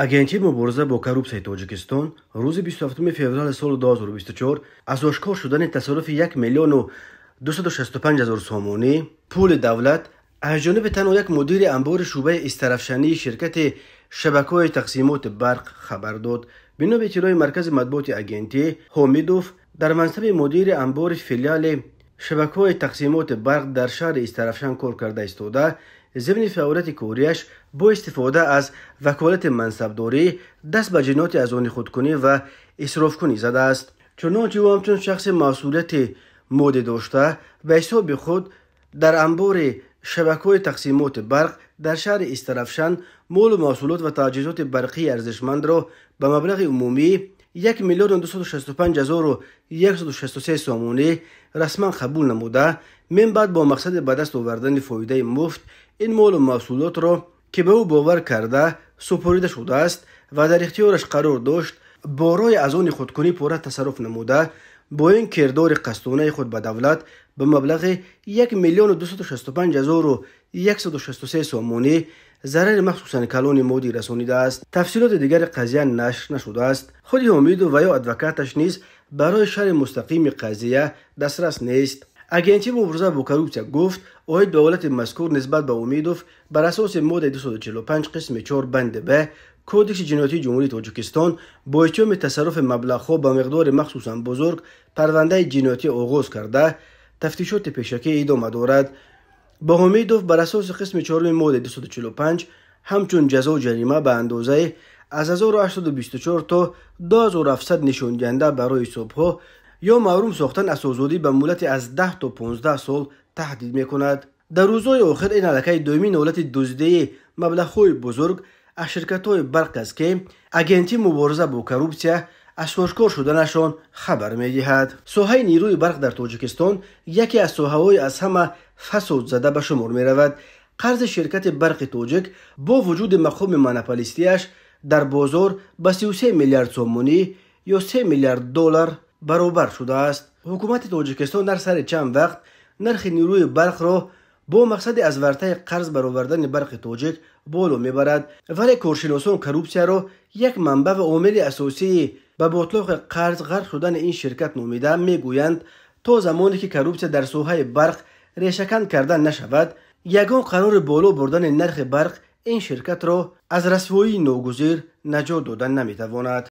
агентии мубориза бо коррупсияи тоҷикистон рӯзи 27 феврали соли 2024 аз ошкор шудани тасарруфи 1 миллиону 265 ҳазор сомонӣ пули давлат аз ҷониби танҳо як мудири анбори шӯъбаи истарафшании ширкати шабакаҳои тақсимоти барқ хабар дод. бино ба иттилои маркази матбуоти агентӣ, ҳомидов дар мансаби мудири анбори филиали шабакаҳои тақсимоти барқ дар шаҳри истарафшан кор карда истода, ضمن فعالیت کوریش با استفاده از وکالت منصبداری دست به جنایات از آن خودکنی و اسراف کنی زده است. چنانچه او همچون شخص مسئولیت مالی داشته به حساب خود در انبار شبکه‌های تقسیمات برق در شهر استرافشان مال و محصولات و تجهیزات برقی ارزشمند را به مبلغ عمومی 1,265,163 سامانی رسما قبول نموده، من بعد با مقصد به دست آوردن فایده مفت این مال و محصولات را که به او باور کرده سپرده شده است و در اختیارش قرار داشت برای از آن خودکنی پوره تصرف نموده، با این کردار قصدانه خود به دولت به مبلغ 1,265,163 سامانی ضرر مخصوصا کلان مادی رسانیده است. تفصیلات دیگر قضیه نشر نشده است. خود حامدو و یا ادوکاتش نیز برای شرح مستقیم قضیه دسترس نیست. агентии мубориза бо коррупсия гуфт оид ба ҳолати мазкур нисбат ба умидов бар асоси моддаи 245 қисми 4 банди б кодекси ҷиноятии ҷумҳурии тоҷикистон бо иттиҳоми тасарруфи маблағҳо ба миқдори махсусан бузург парвандаи ҷиноятӣ оғоз карда тафтишоти пешакӣ идома дорад. ба ҳомидов бар асоси қисми 4 моддаи 245 ҳамчун ҷазо ҷарима ба андозаи аз 1824 то 2700 нишондиҳанда барои ҳисобҳо یا محروم ساختن از آزادی به مدت از 10 تا 15 سال تهدید میکند. در روزهای آخر این حلقه دومین حالت دزدی مبلغ‌های بزرگ از شرکت‌های برق است که агентии مبارزه با کروپسیا از آشکار شدنشان خبر می‌دهد. ساحه نیروی برق در تاجیکستان یکی از ساحه‌های از همه فساد زده به شمار می‌رود. قرض شرکت برق تاجیک با وجود مقام مونوپولیستیش در بازار به 33 میلیارد سومانی یا 3 میلیارد دلار برابر شده است. حکومت تاجیکستان در سر چند وقت نرخ نیروی برق را با مقصد از ورطه قرض برآوردن برق تاجیک بالا میبرد، ولی کارشناسان کروپسیا را یک منبع و عامل اساسی به باطلاق قرض غرق شدن این شرکت نامیده میگویند تا زمانی که کروپسیا در ساحه برق ریشه‌کن کردن نشود، یگان قرار بالا بردن نرخ برق این شرکت را از رسوایی ناگزیر نجات دادن نمیتواند.